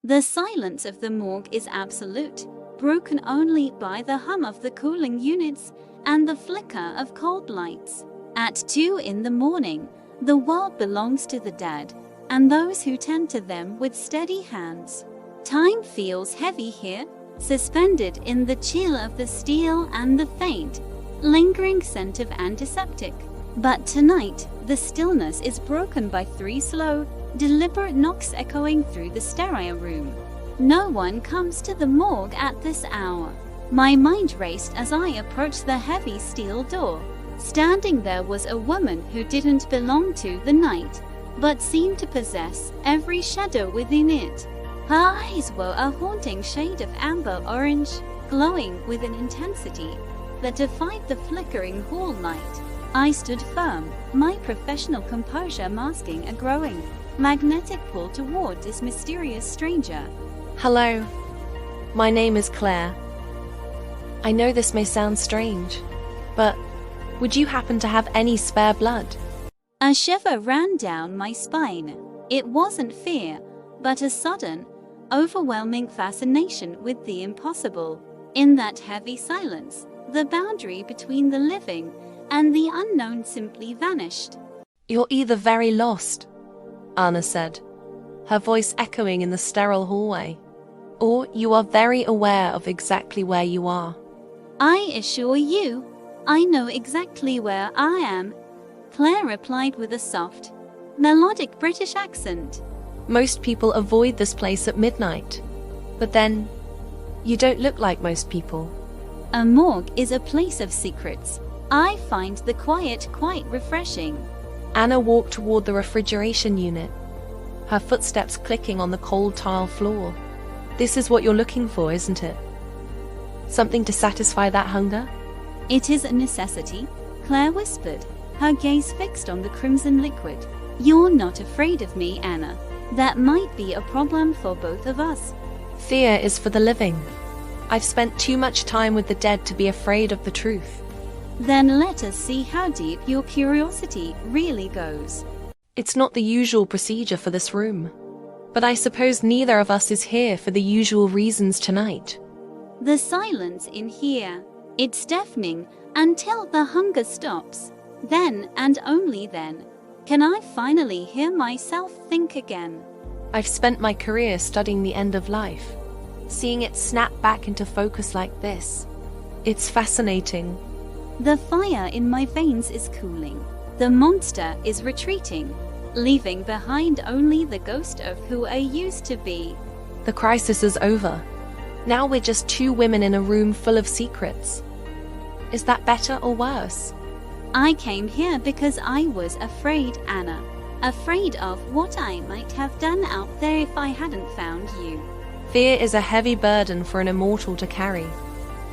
The silence of the morgue is absolute, broken only by the hum of the cooling units and the flicker of cold lights. At 2 in the morning, the world belongs to the dead, and those who tend to them with steady hands. Time feels heavy here, suspended in the chill of the steel and the faint, lingering scent of antiseptic. But tonight, the stillness is broken by 3 slow, deliberate knocks echoing through the sterile room. No one comes to the morgue at this hour. My mind raced as I approached the heavy steel door. Standing there was a woman who didn't belong to the night, but seemed to possess every shadow within it. Her eyes were a haunting shade of amber orange, glowing with an intensity that defied the flickering hall light. I stood firm, my professional composure masking a growing, magnetic pull toward this mysterious stranger. Hello, my name is Claire. I know this may sound strange, but would you happen to have any spare blood? A shiver ran down my spine. It wasn't fear, but a sudden, overwhelming fascination with the impossible. In that heavy silence, the boundary between the living and the unknown simply vanished. You're either very lost, Anna said, her voice echoing in the sterile hallway, or you are very aware of exactly where you are. I assure you, I know exactly where I am, Claire replied with a soft, melodic British accent. Most people avoid this place at midnight, but then, you don't look like most people. A morgue is a place of secrets. I find the quiet quite refreshing. Anna walked toward the refrigeration unit, her footsteps clicking on the cold tile floor. This is what you're looking for, isn't it? Something to satisfy that hunger? It is a necessity, Claire whispered, her gaze fixed on the crimson liquid. You're not afraid of me, Anna. That might be a problem for both of us. Fear is for the living. I've spent too much time with the dead to be afraid of the truth. Then let us see how deep your curiosity really goes. It's not the usual procedure for this room, but I suppose neither of us is here for the usual reasons tonight. The silence in here, it's deafening until the hunger stops. Then and only then, can I finally hear myself think again. I've spent my career studying the end of life, seeing it snap back into focus like this. It's fascinating. The fire in my veins is cooling. The monster is retreating, leaving behind only the ghost of who I used to be. The crisis is over. Now we're just 2 women in a room full of secrets. Is that better or worse? I came here because I was afraid, Anna. Afraid of what I might have done out there if I hadn't found you. Fear is a heavy burden for an immortal to carry.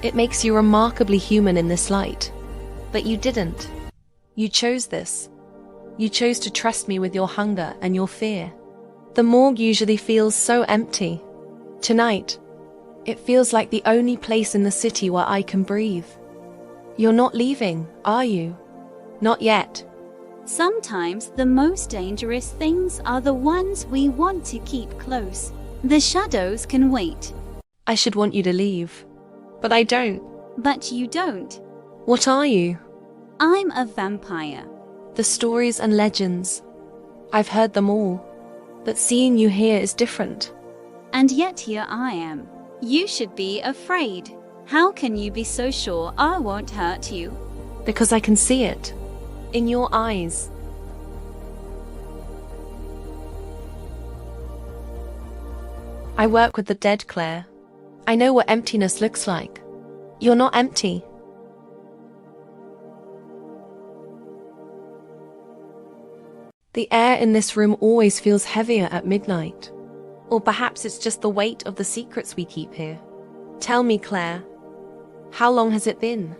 It makes you remarkably human in this light. But you didn't. You chose this. You chose to trust me with your hunger and your fear. The morgue usually feels so empty. Tonight, it feels like the only place in the city where I can breathe. You're not leaving, are you? Not yet. Sometimes the most dangerous things are the ones we want to keep close. The shadows can wait. I should want you to leave, but I don't. But you don't. What are you? I'm a vampire. The stories and legends. I've heard them all, but seeing you here is different. And yet here I am. You should be afraid. How can you be so sure I won't hurt you? Because I can see it. In your eyes. I work with the dead, Claire. I know what emptiness looks like. You're not empty. The air in this room always feels heavier at midnight. Or perhaps it's just the weight of the secrets we keep here. Tell me, Claire, how long has it been?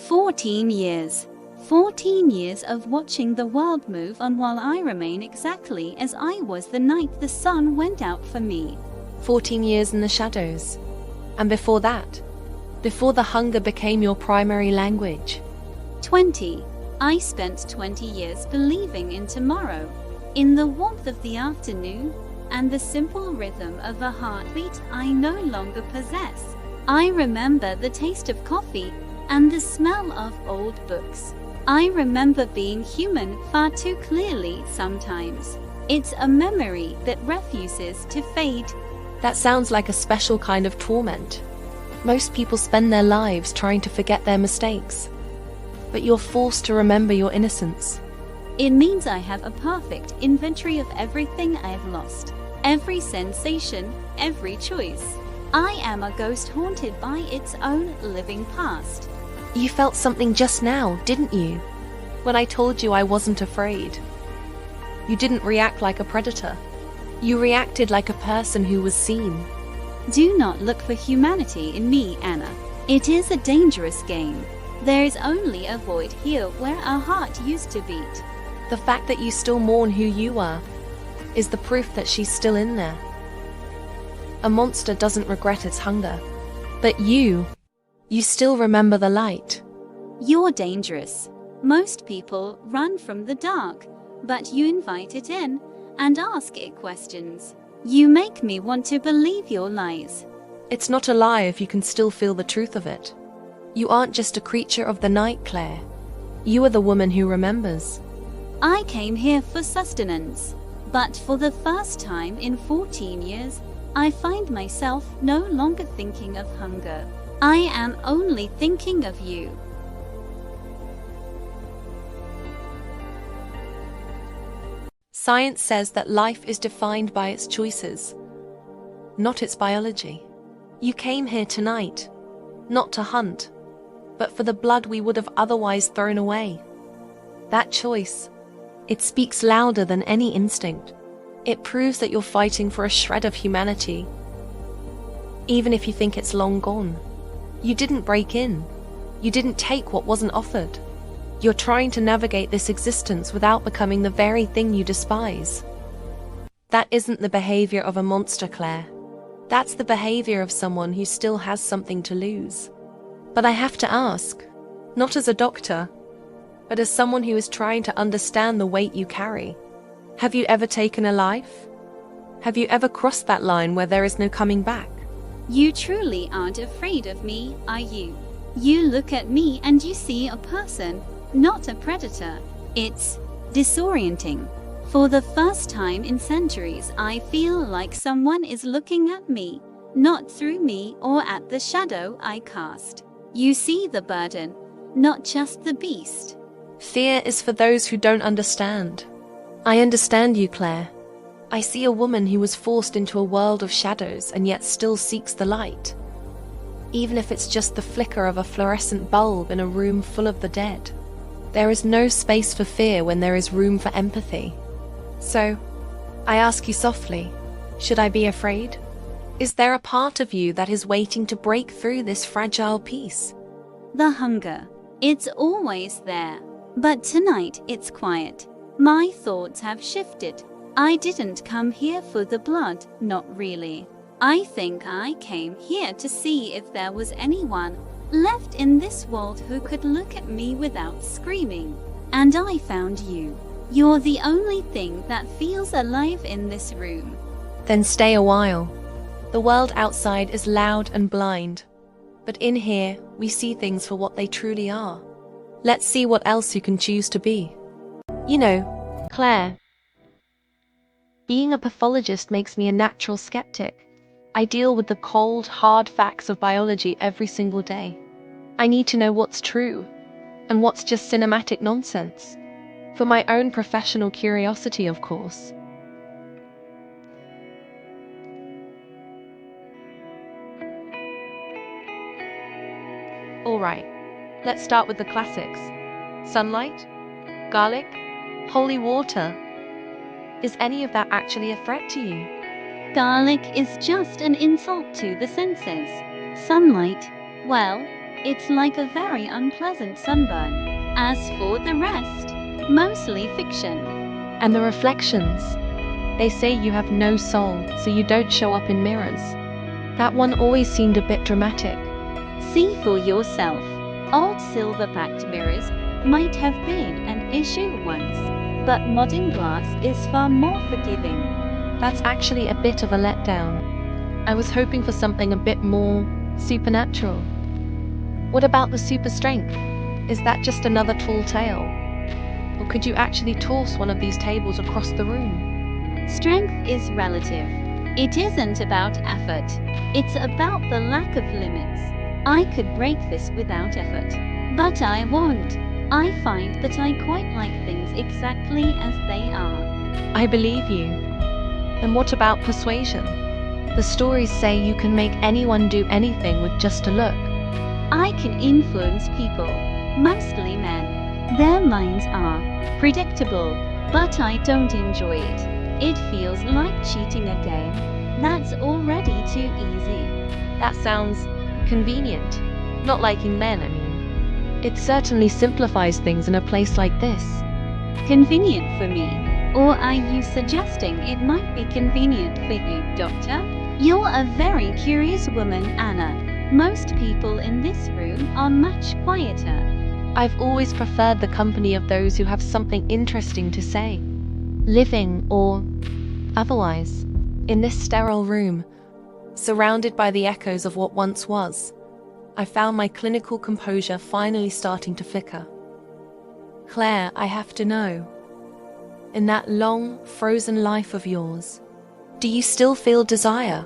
14 years. 14 years of watching the world move on while I remain exactly as I was the night the sun went out for me. 14 years in the shadows. And before that, before the hunger became your primary language. 20. I spent 20 years believing in tomorrow. In the warmth of the afternoon, and the simple rhythm of a heartbeat I no longer possess. I remember the taste of coffee and the smell of old books. I remember being human far too clearly sometimes. It's a memory that refuses to fade. That sounds like a special kind of torment. Most people spend their lives trying to forget their mistakes, but you're forced to remember your innocence. It means I have a perfect inventory of everything I've lost, every sensation, every choice. I am a ghost haunted by its own living past. You felt something just now, didn't you? When I told you I wasn't afraid. You didn't react like a predator. You reacted like a person who was seen. Do not look for humanity in me, Anna. It is a dangerous game. There is only a void here where our heart used to beat. The fact that you still mourn who you are is the proof that she's still in there. A monster doesn't regret its hunger. But you still remember the light. You're dangerous. Most people run from the dark, but you invite it in and ask it questions. You make me want to believe your lies. It's not a lie if you can still feel the truth of it. You aren't just a creature of the night, Claire. You are the woman who remembers. I came here for sustenance, but for the first time in 14 years, I find myself no longer thinking of hunger. I am only thinking of you. Science says that life is defined by its choices, not its biology. You came here tonight, not to hunt, but for the blood we would have otherwise thrown away. That choice, it speaks louder than any instinct. It proves that you're fighting for a shred of humanity, even if you think it's long gone. You didn't break in. You didn't take what wasn't offered. You're trying to navigate this existence without becoming the very thing you despise. That isn't the behavior of a monster, Claire. That's the behavior of someone who still has something to lose. But I have to ask, not as a doctor, but as someone who is trying to understand the weight you carry. Have you ever taken a life? Have you ever crossed that line where there is no coming back? You truly aren't afraid of me, are you? You look at me and you see a person, not a predator. It's disorienting. For the first time in centuries, I feel like someone is looking at me, not through me or at the shadow I cast. You see the burden, not just the beast. Fear is for those who don't understand. I understand you, Claire. I see a woman who was forced into a world of shadows and yet still seeks the light. Even if it's just the flicker of a fluorescent bulb in a room full of the dead. There is no space for fear when there is room for empathy. So, I ask you softly, should I be afraid? Is there a part of you that is waiting to break through this fragile peace? The hunger. It's always there. But tonight it's quiet. My thoughts have shifted. I didn't come here for the blood, not really. I think I came here to see if there was anyone left in this world who could look at me without screaming. And I found you. You're the only thing that feels alive in this room. Then stay a while. The world outside is loud and blind, but in here we see things for what they truly are. Let's see what else you can choose to be. You know, Claire, being a pathologist makes me a natural skeptic. I deal with the cold, hard facts of biology every single day. I need to know what's true and what's just cinematic nonsense. For my own professional curiosity, of course. Alright, let's start with the classics. Sunlight? Garlic? Holy water? Is any of that actually a threat to you? Garlic is just an insult to the senses. Sunlight, well, it's like a very unpleasant sunburn. As for the rest, mostly fiction. And the reflections? They say you have no soul, so you don't show up in mirrors. That one always seemed a bit dramatic. See for yourself. Old silver-backed mirrors might have been an issue once, but modern glass is far more forgiving. That's actually a bit of a letdown. I was hoping for something a bit more supernatural. What about the super strength? Is that just another tall tale? Or could you actually toss one of these tables across the room? Strength is relative. It isn't about effort. It's about the lack of limits. I could break this without effort, but I won't. I find that I quite like things exactly as they are. I believe you. And what about persuasion? The stories say you can make anyone do anything with just a look. I can influence people, mostly men. Their minds are predictable, but I don't enjoy it. It feels like cheating a game that's already too easy. That sounds convenient. Not liking men, I mean. It certainly simplifies things in a place like this. Convenient for me? Or are you suggesting it might be convenient for you, Doctor? You're a very curious woman, Anna. Most people in this room are much quieter. I've always preferred the company of those who have something interesting to say, living or otherwise. In this sterile room, surrounded by the echoes of what once was, I found my clinical composure finally starting to flicker. Claire, I have to know, in that long, frozen life of yours, do you still feel desire?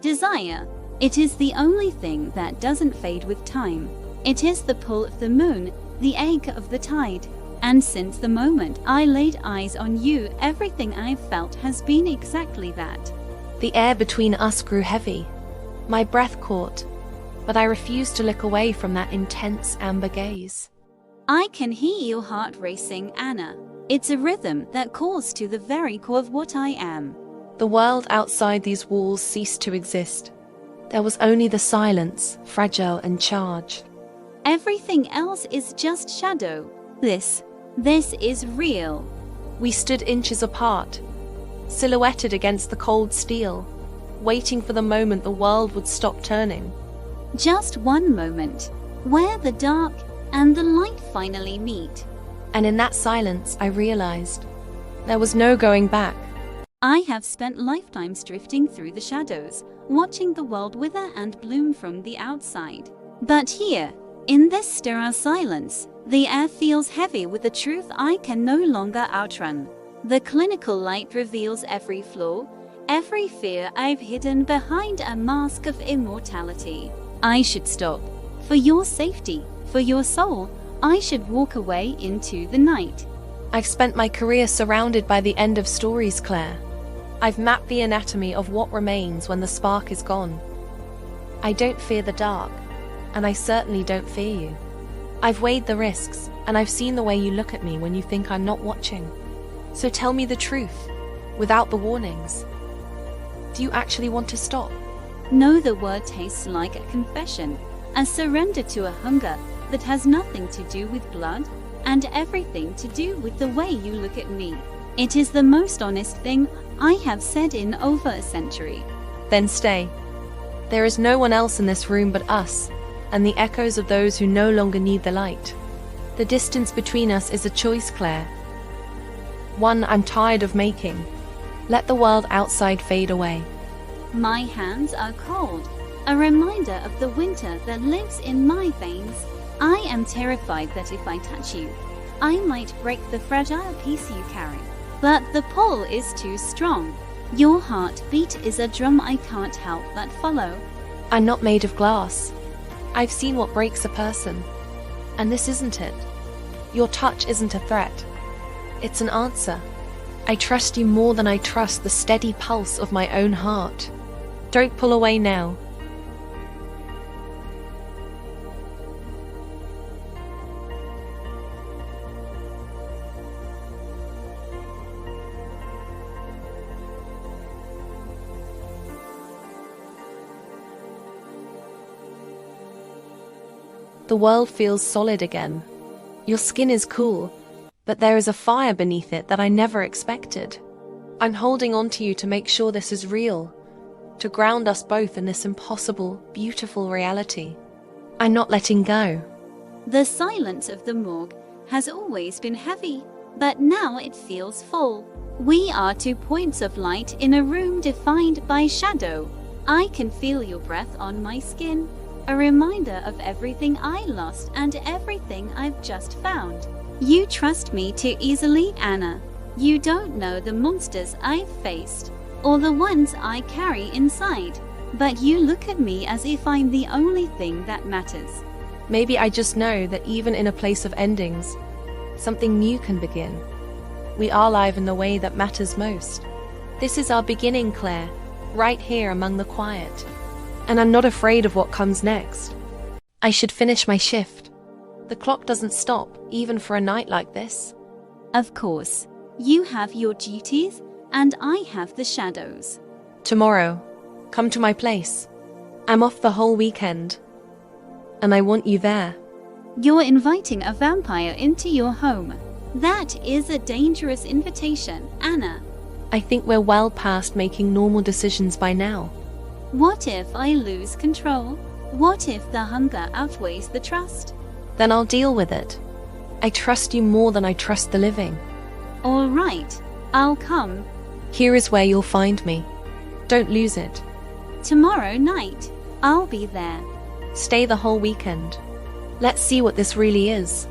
Desire? It is the only thing that doesn't fade with time. It is the pull of the moon, the ache of the tide. And since the moment I laid eyes on you, everything I've felt has been exactly that. The air between us grew heavy. My breath caught, but I refused to look away from that intense amber gaze. I can hear your heart racing, Anna. It's a rhythm that calls to the very core of what I am. The world outside these walls ceased to exist. There was only the silence, fragile and charged. Everything else is just shadow. This is real. We stood inches apart, silhouetted against the cold steel, waiting for the moment the world would stop turning. Just one moment, where the dark and the light finally meet. And in that silence, I realized there was no going back. I have spent lifetimes drifting through the shadows, watching the world wither and bloom from the outside. But here, in this sterile silence, the air feels heavy with a truth I can no longer outrun. The clinical light reveals every flaw, every fear I've hidden behind a mask of immortality. I should stop. For your safety, for your soul, I should walk away into the night. I've spent my career surrounded by the end of stories, Claire. I've mapped the anatomy of what remains when the spark is gone. I don't fear the dark, and I certainly don't fear you. I've weighed the risks, and I've seen the way you look at me when you think I'm not watching. So tell me the truth, without the warnings. Do you actually want to stop? No, the word tastes like a confession, a surrender to a hunger that has nothing to do with blood and everything to do with the way you look at me. It is the most honest thing I have said in over a century. Then stay. There is no one else in this room but us, and the echoes of those who no longer need the light. The distance between us is a choice, Claire. One I'm tired of making. Let the world outside fade away. My hands are cold, a reminder of the winter that lives in my veins. I am terrified that if I touch you, I might break the fragile piece you carry. But the pull is too strong. Your heartbeat is a drum I can't help but follow. I'm not made of glass. I've seen what breaks a person. And this isn't it. Your touch isn't a threat. It's an answer. I trust you more than I trust the steady pulse of my own heart. Don't pull away now. The world feels solid again. Your skin is cool, but there is a fire beneath it that I never expected. I'm holding on to you to make sure this is real, to ground us both in this impossible, beautiful reality. I'm not letting go. The silence of the morgue has always been heavy, but now it feels full. We are 2 points of light in a room defined by shadow. I can feel your breath on my skin, a reminder of everything I lost and everything I've just found. You trust me too easily, Anna. You don't know the monsters I've faced, or the ones I carry inside, but you look at me as if I'm the only thing that matters. Maybe I just know that even in a place of endings, something new can begin. We are alive in the way that matters most. This is our beginning, Claire, right here among the quiet. And I'm not afraid of what comes next. I should finish my shift. The clock doesn't stop, even for a night like this. Of course. You have your duties, and I have the shadows. Tomorrow, come to my place. I'm off the whole weekend, and I want you there. You're inviting a vampire into your home. That is a dangerous invitation, Anna. I think we're well past making normal decisions by now. What if I lose control? What if the hunger outweighs the trust? Then I'll deal with it. I trust you more than I trust the living. All right, I'll come. Here is where you'll find me. Don't lose it. Tomorrow night, I'll be there. Stay the whole weekend. Let's see what this really is.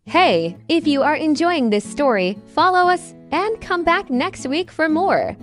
Hey, if you are enjoying this story, follow us and come back next week for more.